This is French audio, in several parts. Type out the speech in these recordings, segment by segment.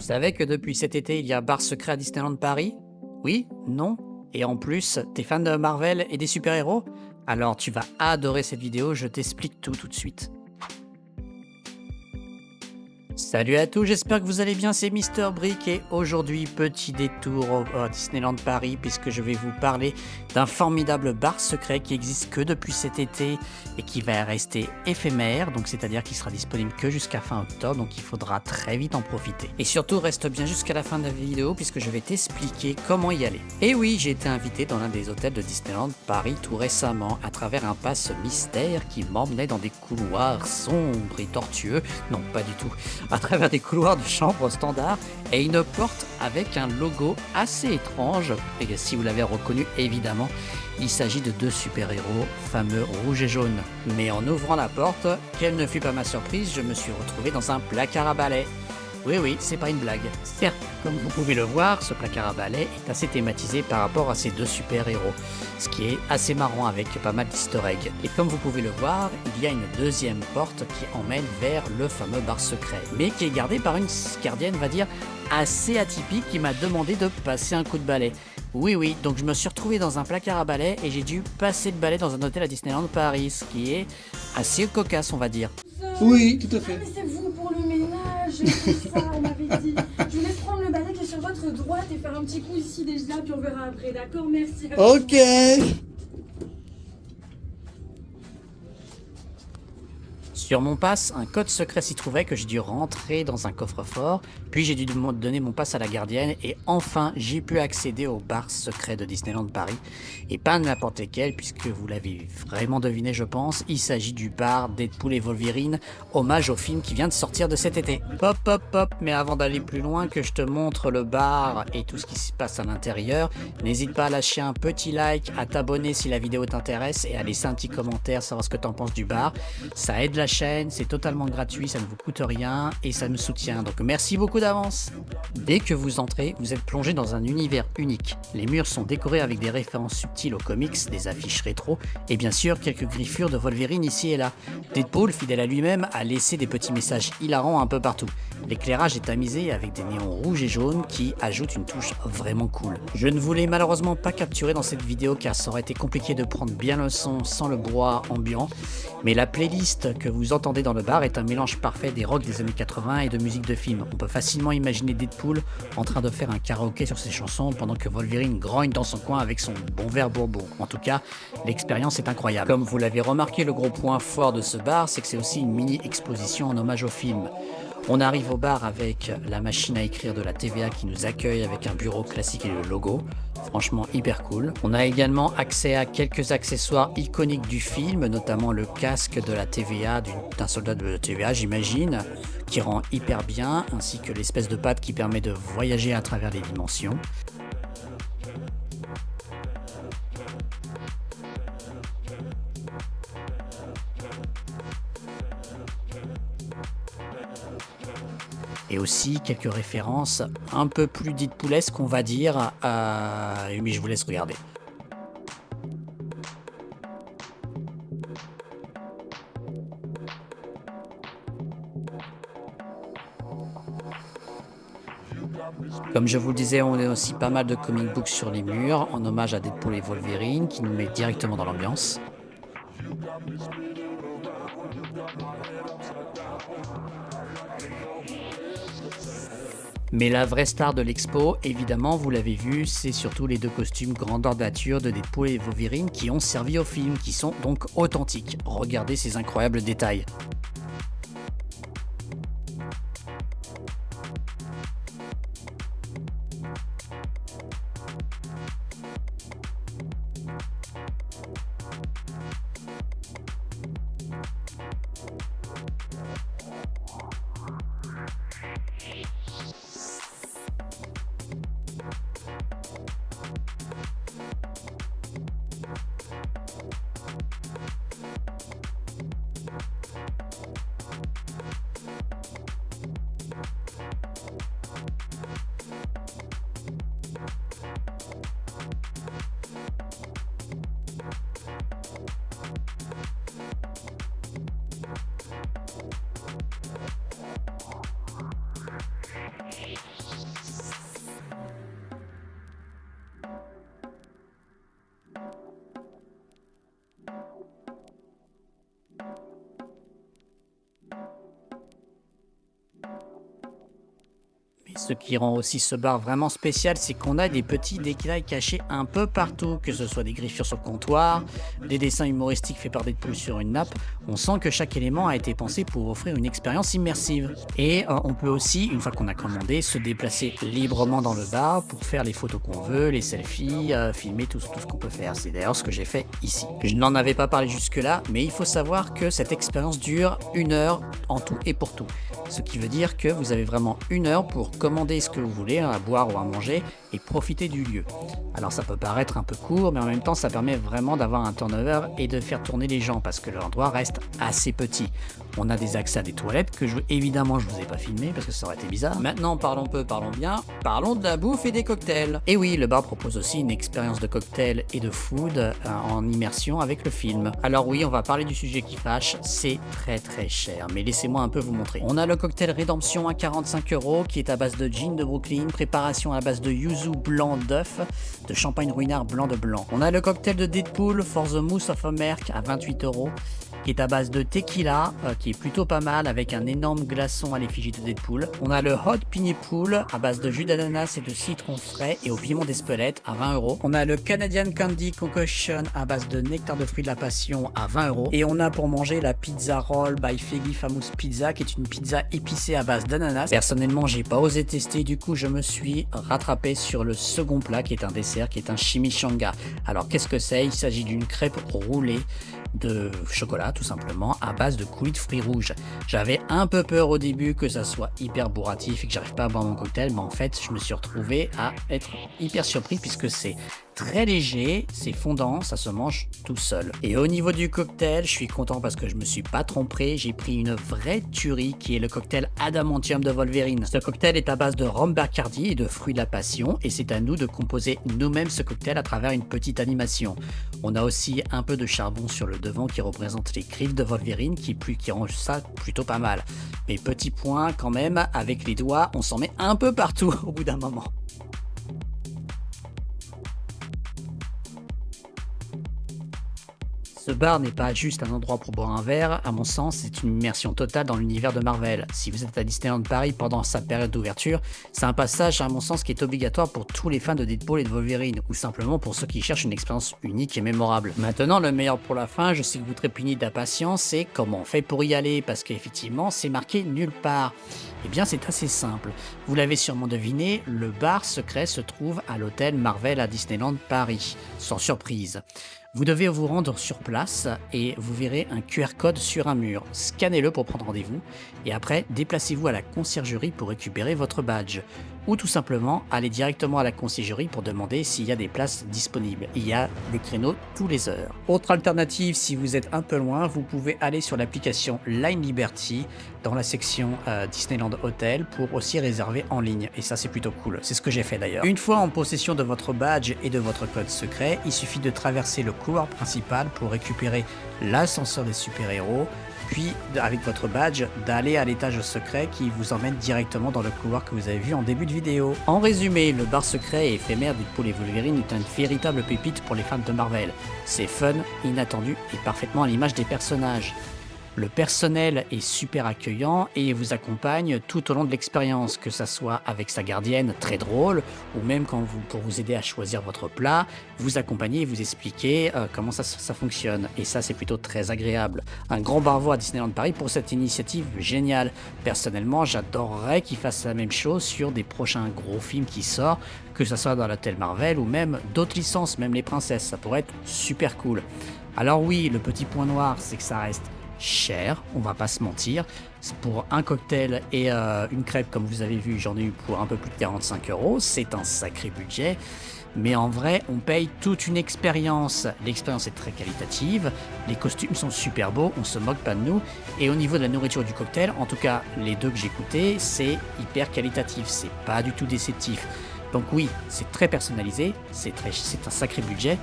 savais que depuis cet été, il y a un bar secret à Disneyland Paris? Oui? Non? Et en plus, t'es fan de Marvel et des super-héros? Alors tu vas adorer cette vidéo, je t'explique tout de suite. Salut à tous, j'espère que vous allez bien, c'est Mister Brick et aujourd'hui petit détour au Disneyland Paris puisque je vais vous parler d'un formidable bar secret qui existe que depuis cet été et qui va rester éphémère, donc c'est-à-dire qu'il sera disponible que jusqu'à fin octobre, donc il faudra très vite en profiter. Et surtout reste bien jusqu'à la fin de la vidéo puisque je vais t'expliquer comment y aller. Et oui, j'ai été invité dans l'un des hôtels de Disneyland Paris tout récemment à travers un pass mystère qui m'emmenait dans des couloirs sombres et tortueux, non pas du tout, à travers des couloirs de chambre standard et une porte avec un logo assez étrange. Et si vous l'avez reconnu, évidemment, il s'agit de deux super-héros fameux rouge et jaune. Mais en ouvrant la porte, quelle ne fut pas ma surprise, je me suis retrouvé dans un placard à balai. Oui, c'est pas une blague. Certes, comme vous pouvez le voir, ce placard à balai est assez thématisé par rapport à ces deux super-héros, ce qui est assez marrant avec pas mal d'easter eggs. Et comme vous pouvez le voir, il y a une deuxième porte qui emmène vers le fameux bar secret, mais qui est gardée par une gardienne, on va dire, assez atypique qui m'a demandé de passer un coup de balai. Oui, donc je me suis retrouvé dans un placard à balai et j'ai dû passer le balai dans un hôtel à Disneyland Paris, ce qui est assez cocasse, on va dire. Oui, tout à fait. Ah, mais c'est vous pour le ménage, c'est ça, on m'avait dit. Je vous laisse prendre le balai qui est sur votre droite et faire un petit coup ici déjà, puis on verra après, d'accord? Merci. À vous. Ok. Sur mon pass, un code secret s'y trouvait que j'ai dû rentrer dans un coffre-fort, puis j'ai dû donner mon pass à la gardienne et enfin j'ai pu accéder au bar secret de Disneyland Paris. Et pas n'importe lequel puisque vous l'avez vraiment deviné je pense, il s'agit du bar Deadpool et Wolverine, hommage au film qui vient de sortir de cet été. Pop, mais avant d'aller plus loin que je te montre le bar et tout ce qui se passe à l'intérieur, n'hésite pas à lâcher un petit like, à t'abonner si la vidéo t'intéresse et à laisser un petit commentaire, savoir ce que t'en penses du bar. Ça aide la chaîne, c'est totalement gratuit, ça ne vous coûte rien et ça me soutient, donc merci beaucoup d'avance. Dès que vous entrez, vous êtes plongé dans un univers unique. Les murs sont décorés avec des références subtiles aux comics, des affiches rétro et bien sûr quelques griffures de Wolverine ici et là. Deadpool, fidèle à lui-même, a laissé des petits messages hilarants un peu partout. L'éclairage est tamisé avec des néons rouges et jaunes qui ajoutent une touche vraiment cool. Je ne voulais malheureusement pas capturer dans cette vidéo car ça aurait été compliqué de prendre bien le son sans le brouhaha ambiant, mais la playlist que vous entendez dans le bar est un mélange parfait des rocks des années 80 et de musique de film. On peut facilement imaginer Deadpool en train de faire un karaoké sur ses chansons pendant que Wolverine grogne dans son coin avec son bon verre bourbon. En tout cas, l'expérience est incroyable. Comme vous l'avez remarqué, le gros point fort de ce bar, c'est que c'est aussi une mini-exposition en hommage au film. On arrive au bar avec la machine à écrire de la TVA qui nous accueille avec un bureau classique et le logo. Franchement hyper cool. On a également accès à quelques accessoires iconiques du film, notamment le casque de la TVA, d'un soldat de la TVA j'imagine, qui rend hyper bien, ainsi que l'espèce de patte qui permet de voyager à travers les dimensions. Et aussi quelques références un peu plus Deadpoolesques on va dire, mais je vous laisse regarder. Comme je vous le disais, on a aussi pas mal de comic books sur les murs, en hommage à Deadpool et Wolverine, qui nous met directement dans l'ambiance. Mais la vraie star de l'expo, évidemment, vous l'avez vu, c'est surtout les deux costumes grandeur nature de Deadpool et Wolverine qui ont servi au film, qui sont donc authentiques. Regardez ces incroyables détails. Et ce qui rend aussi ce bar vraiment spécial, c'est qu'on a des petits détails cachés un peu partout, que ce soit des griffures sur le comptoir, des dessins humoristiques faits par Deadpool sur une nappe. On sent que chaque élément a été pensé pour offrir une expérience immersive. Et on peut aussi, une fois qu'on a commandé, se déplacer librement dans le bar pour faire les photos qu'on veut, les selfies, filmer tout ce qu'on peut faire. C'est d'ailleurs ce que j'ai fait ici. Je n'en avais pas parlé jusque-là, mais il faut savoir que cette expérience dure 1 heure en tout et pour tout. Ce qui veut dire que vous avez vraiment 1 heure pour commander ce que vous voulez, à boire ou à manger, et profiter du lieu. Alors ça peut paraître un peu court, mais en même temps ça permet vraiment d'avoir un turnover et de faire tourner les gens, parce que l'endroit reste assez petit. On a des accès à des toilettes que évidemment je vous ai pas filmé parce que ça aurait été bizarre. Maintenant parlons peu, parlons bien, parlons de la bouffe et des cocktails. Et oui, le bar propose aussi une expérience de cocktail et de food en immersion avec le film. Alors oui, on va parler du sujet qui fâche, c'est très cher, mais laissez-moi un peu vous montrer. On a le cocktail Rédemption à 45 € qui est à base de gin de Brooklyn, préparation à base de yuzu blanc d'œuf, de champagne ruinard blanc de blanc. On a le cocktail de Deadpool for the Mouth of America à 28 € qui est à base de tequila, qui est plutôt pas mal avec un énorme glaçon à l'effigie de Deadpool. On a le Hot Pineapple à base de jus d'ananas et de citron frais et au piment d'Espelette à 20 €. On a le Canadian Candy Concoction à base de nectar de fruits de la passion à 20 €. Et on a pour manger la Pizza Roll by Feggy Famous Pizza qui est une pizza épicée à base d'ananas. Personnellement, j'ai pas osé tester, du coup je me suis rattrapé sur le second plat qui est un dessert, qui est un chimichanga. Alors qu'est-ce que c'est? Il s'agit d'une crêpe roulée de chocolat tout simplement à base de coulis de fruits rouges. J'avais un peu peur au début que ça soit hyper bourratif et que j'arrive pas à boire mon cocktail, mais en fait je me suis retrouvé à être hyper surpris puisque c'est très léger, c'est fondant, ça se mange tout seul. Et au niveau du cocktail, je suis content parce que je me suis pas trompé, j'ai pris une vraie tuerie qui est le cocktail Adamantium de Wolverine. Ce cocktail est à base de rhum Bacardi et de fruits de la passion et c'est à nous de composer nous-mêmes ce cocktail à travers une petite animation. On a aussi un peu de charbon sur le devant qui représente les griffes de Wolverine qui rend ça plutôt pas mal. Mais petit point quand même, avec les doigts, on s'en met un peu partout au bout d'un moment. Ce bar n'est pas juste un endroit pour boire un verre, à mon sens, c'est une immersion totale dans l'univers de Marvel. Si vous êtes à Disneyland Paris pendant sa période d'ouverture, c'est un passage, à mon sens, qui est obligatoire pour tous les fans de Deadpool et de Wolverine, ou simplement pour ceux qui cherchent une expérience unique et mémorable. Maintenant, le meilleur pour la fin, je sais que vous trépignez d'impatience, c'est comment on fait pour y aller, parce qu'effectivement, c'est marqué nulle part. Eh bien, c'est assez simple. Vous l'avez sûrement deviné, le bar secret se trouve à l'hôtel Marvel à Disneyland Paris, sans surprise. Vous devez vous rendre sur place et vous verrez un QR code sur un mur. Scannez-le pour prendre rendez-vous et après déplacez-vous à la conciergerie pour récupérer votre badge. Ou tout simplement allez directement à la conciergerie pour demander s'il y a des places disponibles. Il y a des créneaux tous les heures. Autre alternative, si vous êtes un peu loin, vous pouvez aller sur l'application Line Liberty dans la section Disneyland Hotel pour aussi réserver en ligne. Et ça c'est plutôt cool, c'est ce que j'ai fait d'ailleurs. Une fois en possession de votre badge et de votre code secret, il suffit de traverser le couloir principal pour récupérer l'ascenseur des super-héros, puis avec votre badge d'aller à l'étage secret qui vous emmène directement dans le couloir que vous avez vu en début de vidéo. En résumé, le bar secret et éphémère Deadpool et Wolverine est une véritable pépite pour les fans de Marvel. C'est fun, inattendu et parfaitement à l'image des personnages. Le personnel est super accueillant et vous accompagne tout au long de l'expérience, que ça soit avec sa gardienne très drôle ou même pour vous aider à choisir votre plat, vous accompagner et vous expliquer comment ça fonctionne. Et ça, c'est plutôt très agréable. Un grand bravo à Disneyland Paris pour cette initiative géniale. Personnellement, j'adorerais qu'ils fassent la même chose sur des prochains gros films qui sortent, que ce soit dans l'hôtel Marvel ou même d'autres licences, même les princesses. Ça pourrait être super cool. Alors oui, le petit point noir, c'est que ça reste cher, on va pas se mentir. Pour un cocktail et une crêpe, comme vous avez vu, j'en ai eu pour un peu plus de 45 €. C'est un sacré budget. Mais en vrai, on paye toute une expérience. L'expérience est très qualitative, les costumes sont super beaux, on se moque pas de nous. Et au niveau de la nourriture du cocktail, en tout cas les deux que j'ai goûtés, c'est hyper qualitatif, c'est pas du tout déceptif. Donc oui, c'est très personnalisé, c'est un sacré budget,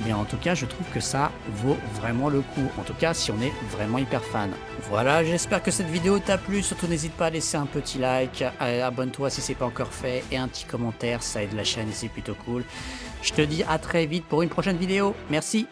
mais en tout cas, je trouve que ça vaut vraiment le coup. En tout cas, si on est vraiment hyper fan. Voilà, j'espère que cette vidéo t'a plu. Surtout, n'hésite pas à laisser un petit like, abonne-toi si c'est pas encore fait, et un petit commentaire, ça aide la chaîne et c'est plutôt cool. Je te dis à très vite pour une prochaine vidéo. Merci.